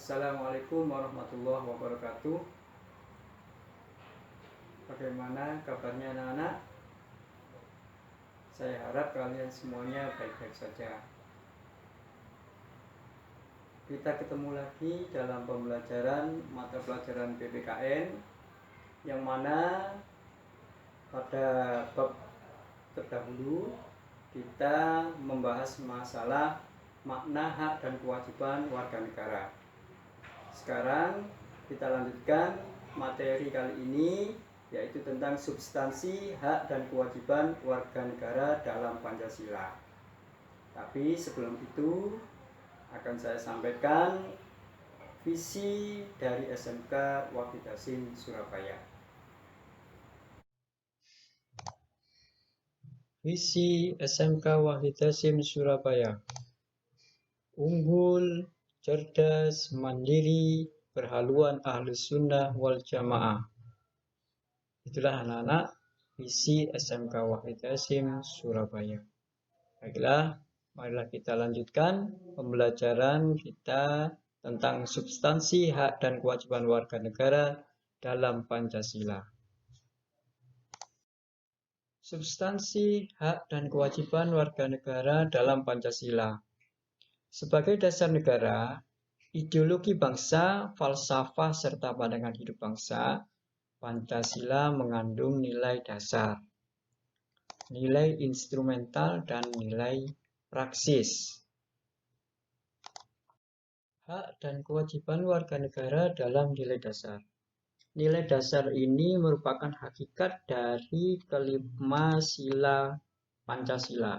Assalamualaikum warahmatullahi wabarakatuh. Bagaimana kabarnya anak-anak? Saya harap kalian semuanya baik-baik saja. Kita ketemu lagi dalam pembelajaran mata pelajaran PPKN, yang mana pada bab terdahulu kita membahas masalah makna, hak, dan kewajiban warga negara. Sekarang kita lanjutkan materi kali ini, yaitu tentang substansi hak dan kewajiban warga negara dalam Pancasila. Tapi sebelum itu akan saya sampaikan visi dari SMK Wahid Hasim Surabaya. Visi SMK Wahid Hasim Surabaya: unggul, cerdas, mandiri, berhaluan Ahlus Sunnah wal Jamaah. Itulah anak-anak visi SMK Wahid Hasim Surabaya. Baiklah, marilah kita lanjutkan pembelajaran kita tentang substansi hak dan kewajiban warga negara dalam Pancasila. Substansi hak dan kewajiban warga negara dalam Pancasila. Sebagai dasar negara, ideologi bangsa, falsafah, serta pandangan hidup bangsa, Pancasila mengandung nilai dasar, nilai instrumental, dan nilai praksis. Hak dan kewajiban warga negara dalam nilai dasar. Nilai dasar ini merupakan hakikat dari kelima sila Pancasila.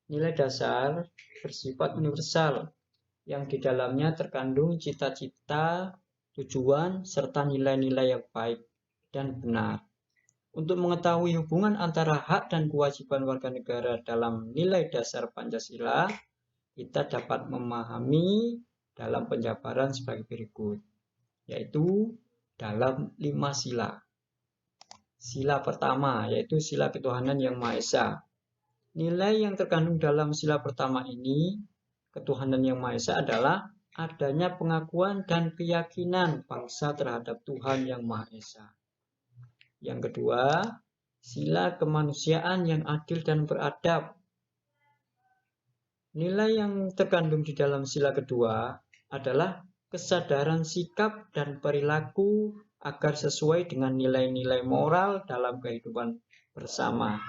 Nilai dasar bersifat universal, yang di dalamnya terkandung cita-cita, tujuan, serta nilai-nilai yang baik dan benar. Untuk mengetahui hubungan antara hak dan kewajiban warga negara dalam nilai dasar Pancasila, kita dapat memahami dalam penjabaran sebagai berikut, yaitu dalam 5 sila. Sila pertama yaitu sila ketuhanan yang Maha Esa. Nilai yang terkandung dalam sila pertama ini, ketuhanan yang Maha Esa, adalah adanya pengakuan dan keyakinan bangsa terhadap Tuhan yang Maha Esa. Yang kedua, sila kemanusiaan yang adil dan beradab. Nilai yang terkandung di dalam sila kedua adalah kesadaran sikap dan perilaku agar sesuai dengan nilai-nilai moral dalam kehidupan bersama,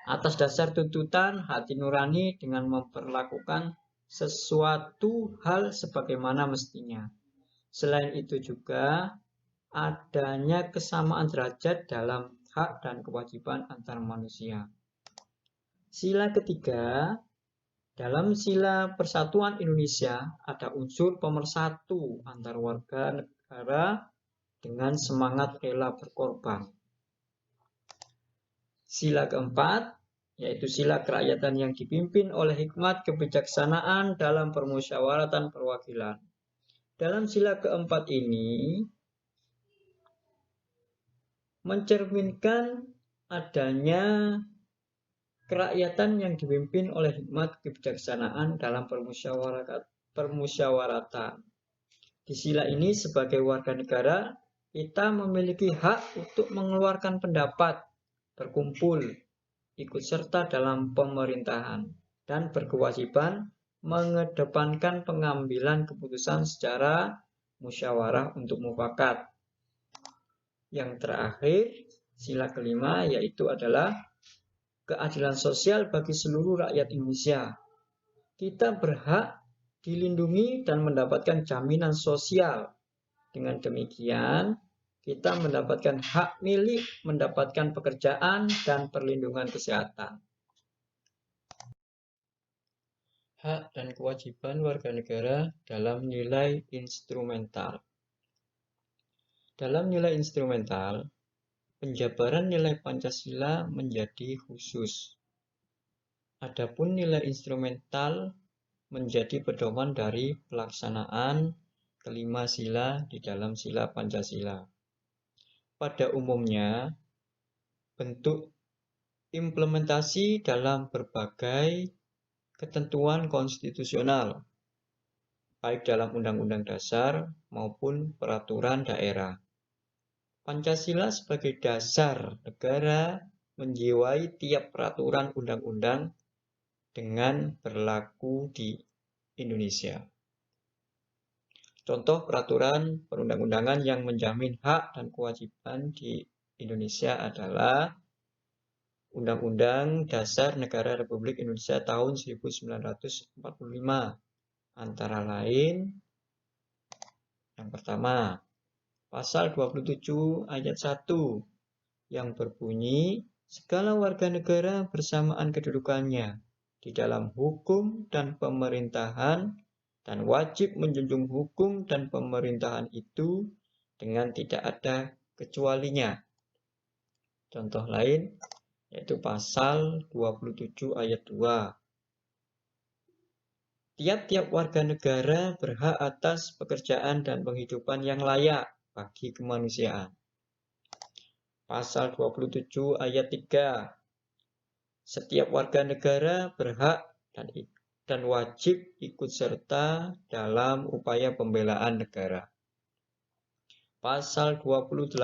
atas dasar tuntutan hati nurani dengan memperlakukan sesuatu hal sebagaimana mestinya. Selain itu juga adanya kesamaan derajat dalam hak dan kewajiban antar manusia. Sila ketiga, dalam sila persatuan Indonesia ada unsur pemersatu antar warga negara dengan semangat rela berkorban. Sila keempat, yaitu sila kerakyatan yang dipimpin oleh hikmat kebijaksanaan dalam permusyawaratan perwakilan. Dalam sila keempat ini mencerminkan adanya kerakyatan yang dipimpin oleh hikmat kebijaksanaan dalam permusyawaratan. Di sila ini sebagai warga negara, kita memiliki hak untuk mengeluarkan pendapat, berkumpul, ikut serta dalam pemerintahan, dan berkewajiban mengedepankan pengambilan keputusan secara musyawarah untuk mufakat. Yang terakhir, sila kelima, yaitu adalah keadilan sosial bagi seluruh rakyat Indonesia. Kita berhak dilindungi dan mendapatkan jaminan sosial. Dengan demikian, kita mendapatkan hak milik, mendapatkan pekerjaan, dan perlindungan kesehatan. Hak dan kewajiban warga negara dalam nilai instrumental. Dalam nilai instrumental, penjabaran nilai Pancasila menjadi khusus. Adapun nilai instrumental menjadi pedoman dari pelaksanaan kelima sila di dalam sila Pancasila. Pada umumnya, bentuk implementasi dalam berbagai ketentuan konstitusional baik dalam Undang-Undang Dasar maupun peraturan daerah. Pancasila sebagai dasar negara menjiwai tiap peraturan undang-undang dengan berlaku di Indonesia. Contoh peraturan perundang-undangan yang menjamin hak dan kewajiban di Indonesia adalah Undang-Undang Dasar Negara Republik Indonesia tahun 1945. Antara lain, yang pertama, Pasal 27 ayat 1 yang berbunyi, segala warga negara bersamaan kedudukannya di dalam hukum dan pemerintahan dan wajib menjunjung hukum dan pemerintahan itu dengan tidak ada kecualinya. Contoh lain, yaitu pasal 27 ayat 2. Tiap-tiap warga negara berhak atas pekerjaan dan penghidupan yang layak bagi kemanusiaan. Pasal 27 ayat 3. Setiap warga negara berhak dan wajib ikut serta dalam upaya pembelaan negara. Pasal 28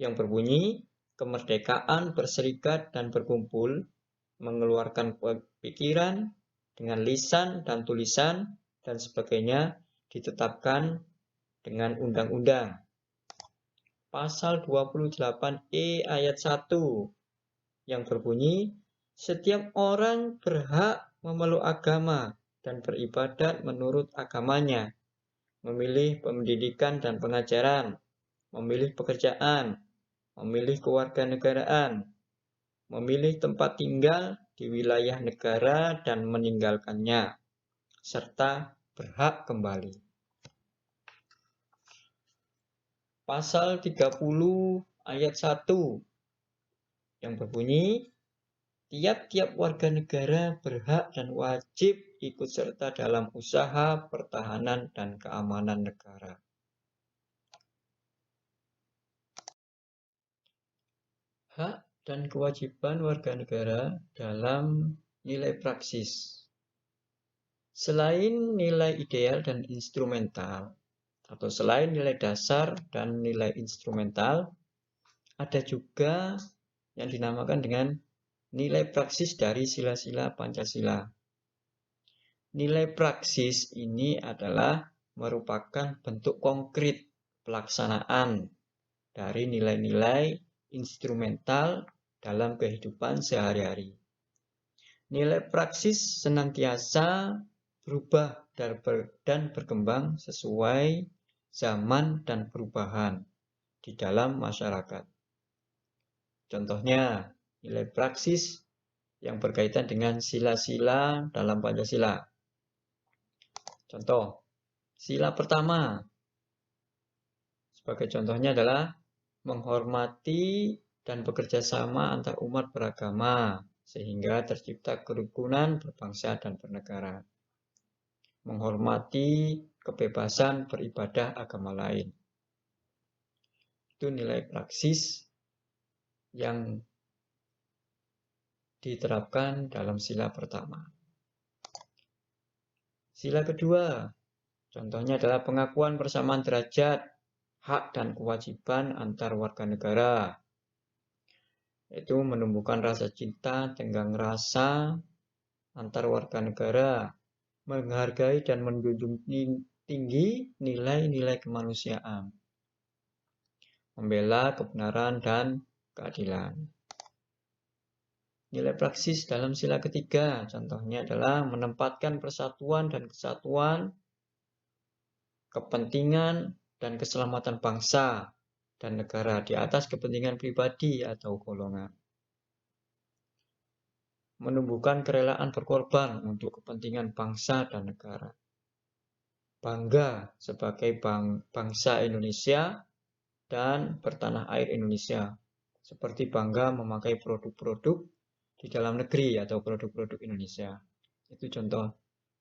yang berbunyi, kemerdekaan berserikat dan berkumpul, mengeluarkan pikiran dengan lisan dan tulisan dan sebagainya ditetapkan dengan undang-undang. Pasal 28E ayat 1 yang berbunyi, setiap orang berhak memeluk agama dan beribadat menurut agamanya, memilih pendidikan dan pengajaran, memilih pekerjaan, memilih kewarganegaraan, memilih tempat tinggal di wilayah negara dan meninggalkannya, serta berhak kembali. Pasal 30 ayat 1 yang berbunyi, tiap-tiap warga negara berhak dan wajib ikut serta dalam usaha pertahanan dan keamanan negara. Hak dan kewajiban warga negara dalam nilai praksis. Selain nilai ideal dan instrumental, atau selain nilai dasar dan nilai instrumental, ada juga yang dinamakan dengan nilai praksis dari sila-sila Pancasila. Nilai praksis ini adalah merupakan bentuk konkret pelaksanaan dari nilai-nilai instrumental dalam kehidupan sehari-hari. Nilai praksis senantiasa berubah dan berkembang sesuai zaman dan perubahan di dalam masyarakat. Contohnya, nilai praksis yang berkaitan dengan sila-sila dalam Pancasila. Contoh, sila pertama sebagai contohnya adalah menghormati dan bekerja sama antar umat beragama sehingga tercipta kerukunan berbangsa dan bernegara. Menghormati kebebasan beribadah agama lain. Itu nilai praksis yang diterapkan dalam sila pertama. Sila kedua, contohnya adalah pengakuan persamaan derajat, hak dan kewajiban antar warga negara, yaitu menumbuhkan rasa cinta, tenggang rasa antar warga negara, menghargai dan menjunjung tinggi nilai-nilai kemanusiaan, membela kebenaran dan keadilan. Nilai praksis dalam sila ketiga, contohnya adalah menempatkan persatuan dan kesatuan, kepentingan dan keselamatan bangsa dan negara di atas kepentingan pribadi atau golongan. Menumbuhkan kerelaan berkorban untuk kepentingan bangsa dan negara. Bangga sebagai bangsa Indonesia dan bertanah air Indonesia, seperti bangga memakai produk-produk di dalam negeri atau produk-produk Indonesia. Itu contoh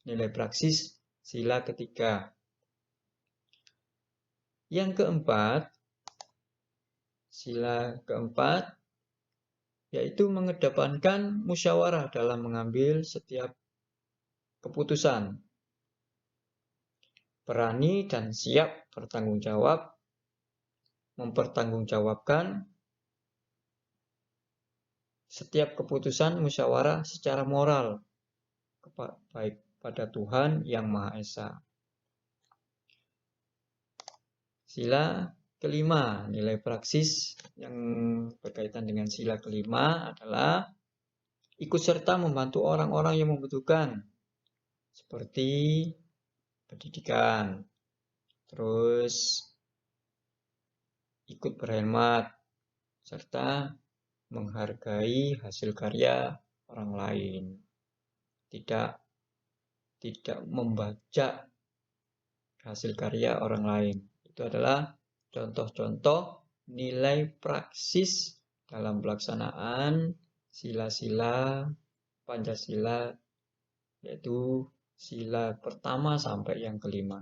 nilai praksis sila ketiga. Yang keempat, sila keempat, yaitu mengedepankan musyawarah dalam mengambil setiap keputusan berani dan siap bertanggung jawab, mempertanggungjawabkan setiap keputusan musyawarah secara moral, baik pada Tuhan Yang Maha Esa. Sila kelima, nilai praksis yang berkaitan dengan sila kelima adalah ikut serta membantu orang-orang yang membutuhkan, seperti pendidikan, terus ikut berhemat, serta menghargai hasil karya orang lain, tidak membajak hasil karya orang lain. Itu adalah contoh-contoh nilai praksis dalam pelaksanaan sila-sila Pancasila, yaitu sila pertama sampai yang kelima.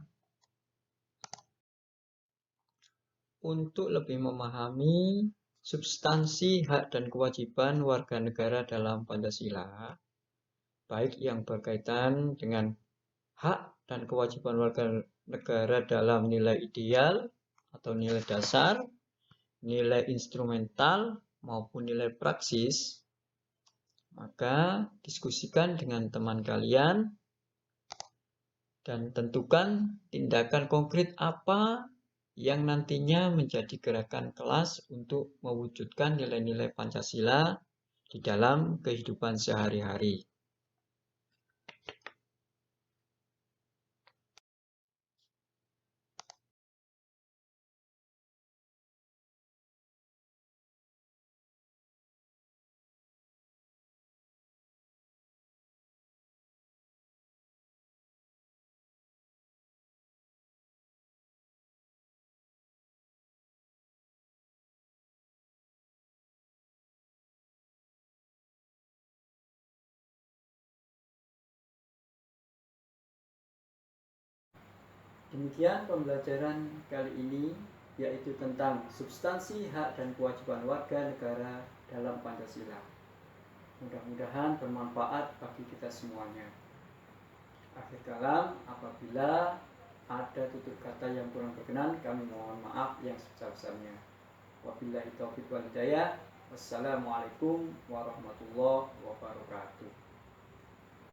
Untuk lebih memahami substansi hak dan kewajiban warga negara dalam Pancasila, baik yang berkaitan dengan hak dan kewajiban warga negara dalam nilai ideal atau nilai dasar, nilai instrumental maupun nilai praksis, maka diskusikan dengan teman kalian dan tentukan tindakan konkret apa yang nantinya menjadi gerakan kelas untuk mewujudkan nilai-nilai Pancasila di dalam kehidupan sehari-hari. Demikian pembelajaran kali ini, yaitu tentang substansi hak dan kewajiban warga negara dalam Pancasila. Mudah-mudahan bermanfaat bagi kita semuanya. Akhir kalam, apabila ada tutur kata yang kurang berkenan, kami mohon maaf yang sebesar-besarnya. Wabillahi taufiq wal hidayah. Wassalamualaikum warahmatullahi wabarakatuh.